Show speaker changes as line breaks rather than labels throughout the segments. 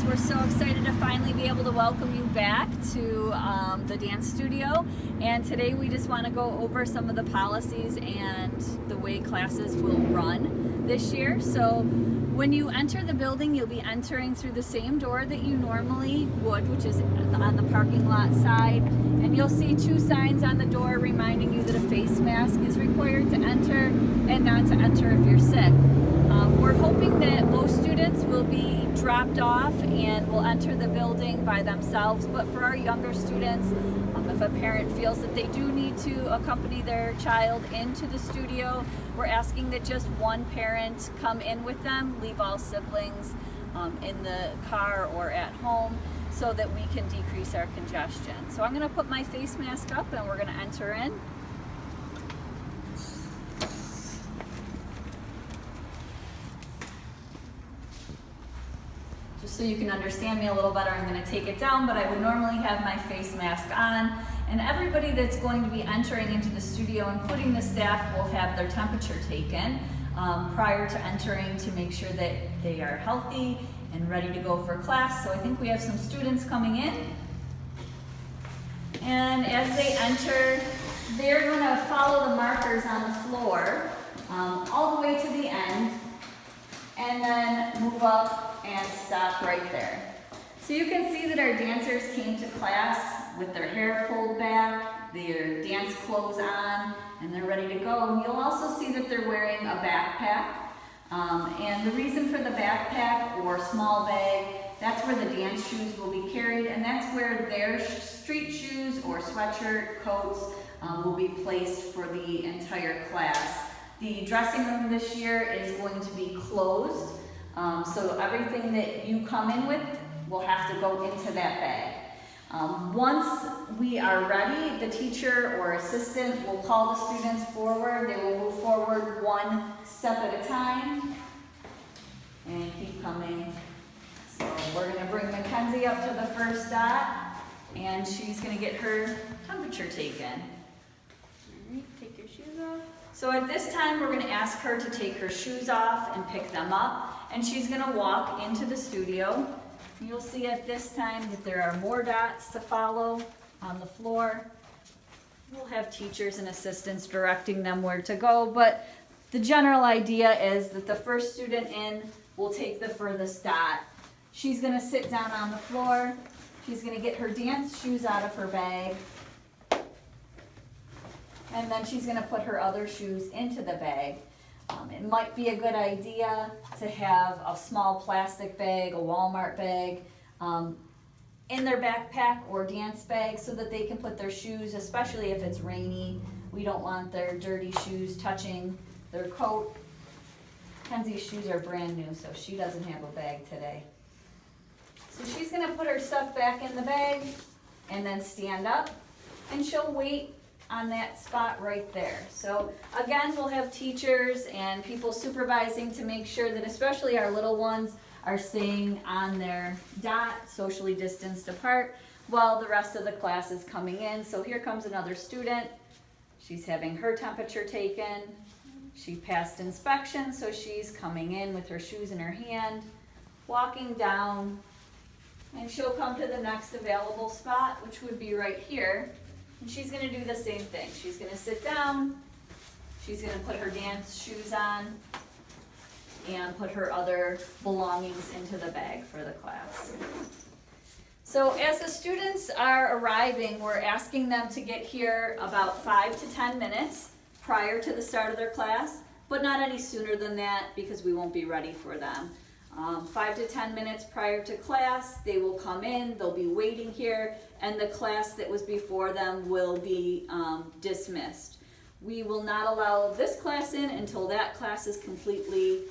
We're so excited to finally be able to welcome you back to the dance studio. And today we just want to go over some of the policies and the way classes will run this year. So when you enter the building, you'll be entering through the same door that you normally would, which is on the parking lot side. And you'll see two signs on the door reminding you that a face mask is required to enter and not to enter if you're sick. We're hoping that most students will be dropped off and will enter the building by themselves, but for our younger students, if a parent feels that they do need to accompany their child into the studio, we're asking that just one parent come in with them, leave all siblings in the car or at home so that we can decrease our congestion. So I'm going to put my face mask up and we're going to enter in. So you can understand me a little better, I'm going to take it down, but I would normally have my face mask on. And everybody that's going to be entering into the studio, including the staff, will have their temperature taken prior to entering to make sure that they are healthy and ready to go for class. So I think we have some students coming in. And as they enter, they're going to follow the markers on the floor all the way to the end, and then move up and stop right there. So you can see that our dancers came to class with their hair pulled back, their dance clothes on, and they're ready to go. And you'll also see that they're wearing a backpack. And the reason for the backpack or small bag, that's where the dance shoes will be carried, and that's where their street shoes or sweatshirt, coats will be placed for the entire class. The dressing room this year is going to be closed. So everything that you come in with will have to go into that bag. Once we are ready, the teacher or assistant will call the students forward. They will move forward one step at a time and keep coming. So we're going to bring Mackenzie up to the first dot, and she's going to get her temperature taken. All right, take your shoes off. So at this time, we're going to ask her to take her shoes off and pick them up. And she's going to walk into the studio. You'll see at this time that there are more dots to follow on the floor. We'll have teachers and assistants directing them where to go, but the general idea is that the first student in will take the furthest dot. She's going to sit down on the floor. She's going to get her dance shoes out of her bag. And then she's going to put her other shoes into the bag. It might be a good idea to have a small plastic bag, a Walmart bag, in their backpack or dance bag so that they can put their shoes, especially if it's rainy. We don't want their dirty shoes touching their coat. Kenzie's shoes are brand new, so she doesn't have a bag today. So she's going to put her stuff back in the bag and then stand up, and she'll wait on that spot right there. So again, we'll have teachers and people supervising to make sure that especially our little ones are staying on their dot, socially distanced apart, while the rest of the class is coming in. So here comes another student. She's having her temperature taken. She passed inspection, so she's coming in with her shoes in her hand, walking down, and she'll come to the next available spot, which would be right here. And she's going to do the same thing. She's going to sit down, she's going to put her dance shoes on, and put her other belongings into the bag for the class. So as the students are arriving, we're asking them to get here about 5 to 10 minutes prior to the start of their class, but not any sooner than that because we won't be ready for them. 5 to 10 minutes prior to class, they will come in, they'll be waiting here, and the class that was before them will be dismissed. We will not allow this class in until that class is completely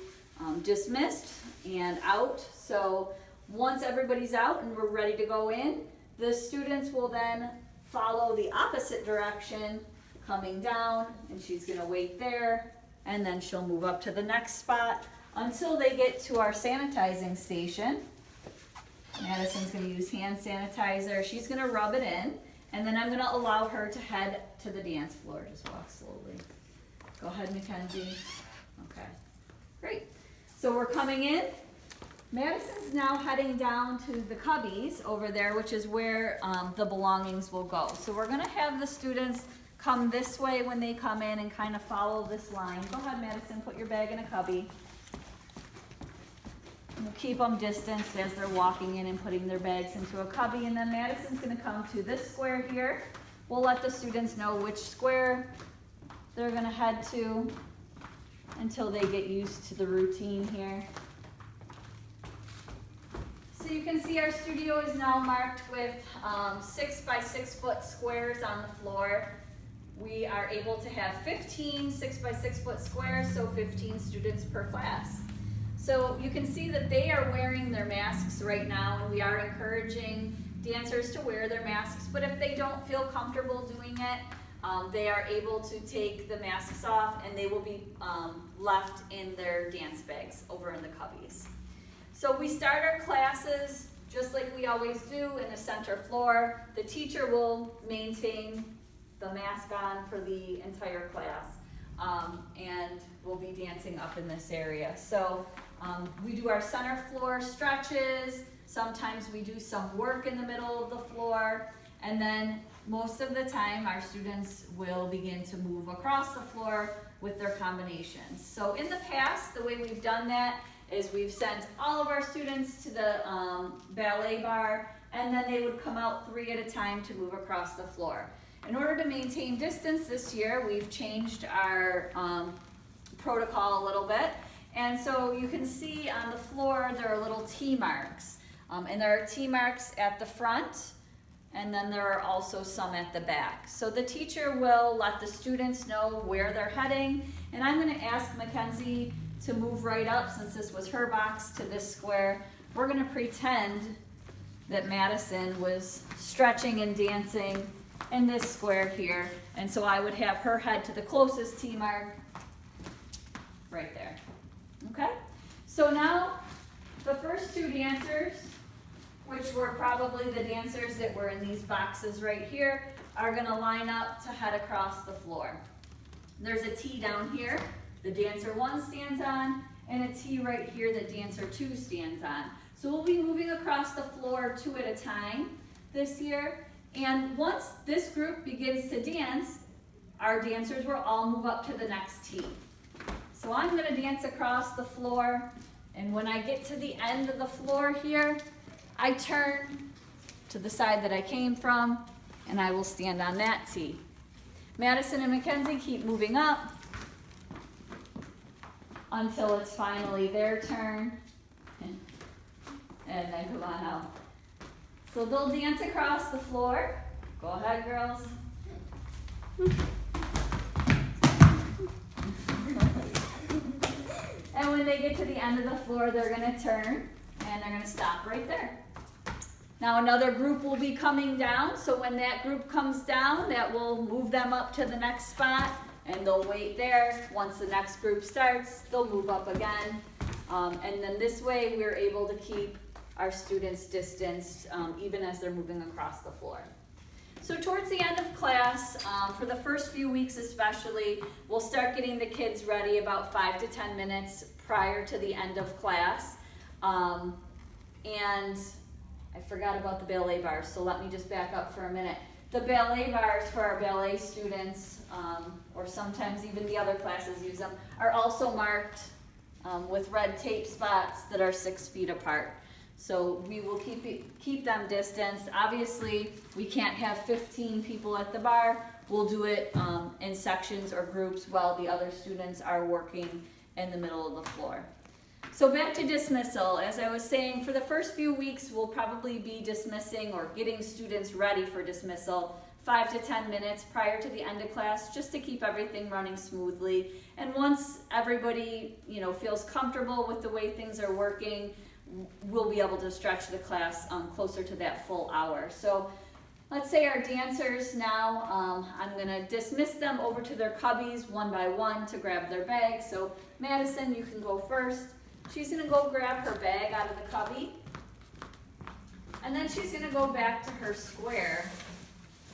dismissed and out. So once everybody's out and we're ready to go in, the students will then follow the opposite direction, coming down, and she's going to wait there, and then she'll move up to the next spot until they get to our sanitizing station. Madison's going to use hand sanitizer. She's going to rub it in, and then I'm going to allow her to head to the dance floor. Just walk slowly. Go ahead, Mackenzie. Okay, great. So we're coming in. Madison's now heading down to the cubbies over there, which is where the belongings will go. So we're gonna have the students come this way when they come in and kind of follow this line. Go ahead, Madison, put your bag in a cubby. We'll keep them distanced as they're walking in and putting their bags into a cubby. And then Madison's gonna come to this square here. We'll let the students know which square they're gonna head to until they get used to the routine here. So you can see our studio is now marked with 6 by 6 foot squares on the floor. We are able to have 15 6 by 6 foot squares, so 15 students per class. So you can see that they are wearing their masks right now, and we are encouraging dancers to wear their masks, but if they don't feel comfortable doing it, they are able to take the masks off and they will be left in their dance bags over in the cubbies. So we start our classes just like we always do in the center floor. The teacher will maintain the mask on for the entire class, and we'll be dancing up in this area. So we do our center floor stretches. Sometimes we do some work in the middle of the floor, and then most of the time our students will begin to move across the floor with their combinations. So in the past, the way we've done that is we've sent all of our students to the ballet bar, and then they would come out 3 at a time to move across the floor. In order to maintain distance this year, we've changed our protocol a little bit. And so you can see on the floor there are little T marks. And there are T marks at the front, and then there are also some at the back. So the teacher will let the students know where they're heading, and I'm gonna ask Mackenzie to move right up, since this was her box, to this square. We're gonna pretend that Madison was stretching and dancing in this square here, and so I would have her head to the closest T mark right there. Okay? So now the first 2 dancers, which were probably the dancers that were in these boxes right here, are gonna line up to head across the floor. There's a T down here the dancer 1 stands on, and a T right here that dancer 2 stands on. So we'll be moving across the floor 2 at a time this year, and once this group begins to dance, our dancers will all move up to the next T. So I'm gonna dance across the floor, and when I get to the end of the floor here, I turn to the side that I came from, and I will stand on that T. Madison and Mackenzie keep moving up until it's finally their turn, and then come on out. So they'll dance across the floor. Go ahead, girls. And when they get to the end of the floor, they're gonna turn, and they're gonna stop right there. Now another group will be coming down, so when that group comes down, that will move them up to the next spot, and they'll wait there. Once the next group starts, they'll move up again. And then this way, we're able to keep our students distanced, even as they're moving across the floor. So towards the end of class, for the first few weeks especially, we'll start getting the kids ready about 5 to 10 minutes prior to the end of class. And I forgot about the ballet bars, so let me just back up for a minute. The ballet bars for our ballet students, or sometimes even the other classes use them, are also marked with red tape spots that are 6 feet apart. So we will keep them distanced. Obviously, we can't have 15 people at the bar. We'll do it in sections or groups while the other students are working in the middle of the floor. So back to dismissal. As I was saying, for the first few weeks, we'll probably be dismissing or getting students ready for dismissal 5 to 10 minutes prior to the end of class, just to keep everything running smoothly. And once everybody, feels comfortable with the way things are working, we'll be able to stretch the class closer to that full hour. So let's say our dancers now, I'm gonna dismiss them over to their cubbies 1 by 1 to grab their bags. So Madison, you can go first. She's gonna go grab her bag out of the cubby, and then she's gonna go back to her square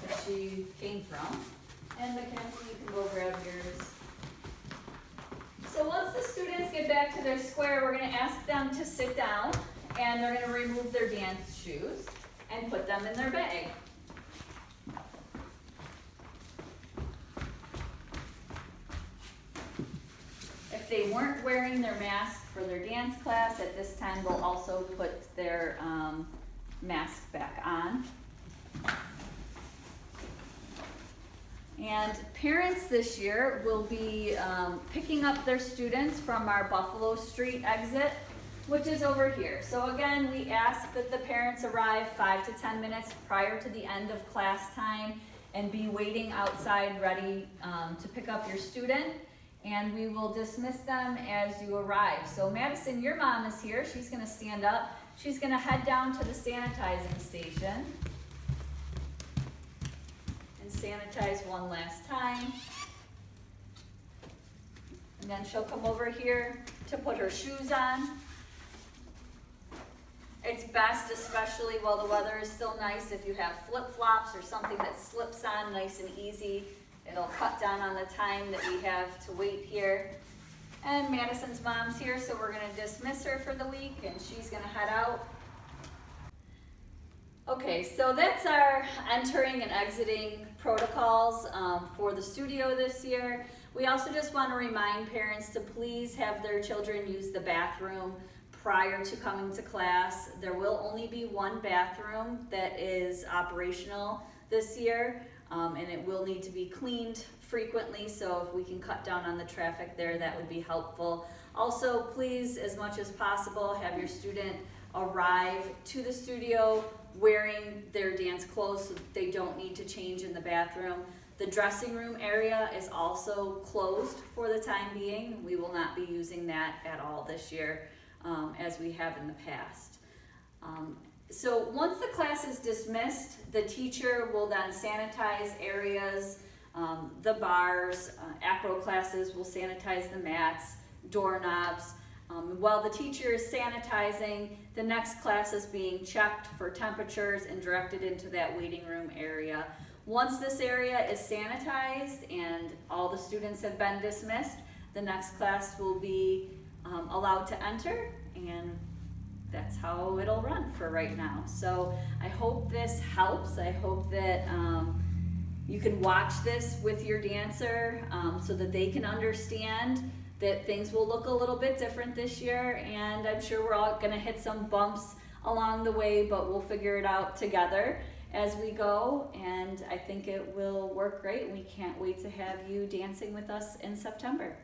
that she came from. And Mackenzie, you can go grab yours. So once the students get back to their square, we're gonna ask them to sit down, and they're gonna remove their dance shoes and put them in their bag. If they weren't wearing their mask for their dance class, at this time we'll also put their mask back on. And parents this year will be picking up their students from our Buffalo Street exit, which is over here. So again, we ask that the parents arrive 5 to 10 minutes prior to the end of class time and be waiting outside ready to pick up your student. And we will dismiss them as you arrive. So Madison, your mom is here. She's gonna stand up. She's gonna head down to the sanitizing station and sanitize one last time. And then she'll come over here to put her shoes on. It's best, especially while the weather is still nice, if you have flip-flops or something that slips on nice and easy. It'll cut down on the time that we have to wait here. And Madison's mom's here, so we're gonna dismiss her for the week and she's gonna head out. Okay, so that's our entering and exiting protocols for the studio this year. We also just wanna remind parents to please have their children use the bathroom prior to coming to class. There will only be one bathroom that is operational this year. And it will need to be cleaned frequently, so if we can cut down on the traffic there, that would be helpful. Also, please, as much as possible, have your student arrive to the studio wearing their dance clothes so they don't need to change in the bathroom. The dressing room area is also closed for the time being. We will not be using that at all this year, as we have in the past. So once the class is dismissed, the teacher will then sanitize areas, the bars, acro classes will sanitize the mats, doorknobs. While the teacher is sanitizing, the next class is being checked for temperatures and directed into that waiting room area. Once this area is sanitized and all the students have been dismissed, the next class will be allowed to enter, and that's how it'll run for right now. So I hope this helps. I hope that you can watch this with your dancer so that they can understand that things will look a little bit different this year. And I'm sure we're all gonna hit some bumps along the way, but we'll figure it out together as we go. And I think it will work great. We can't wait to have you dancing with us in September.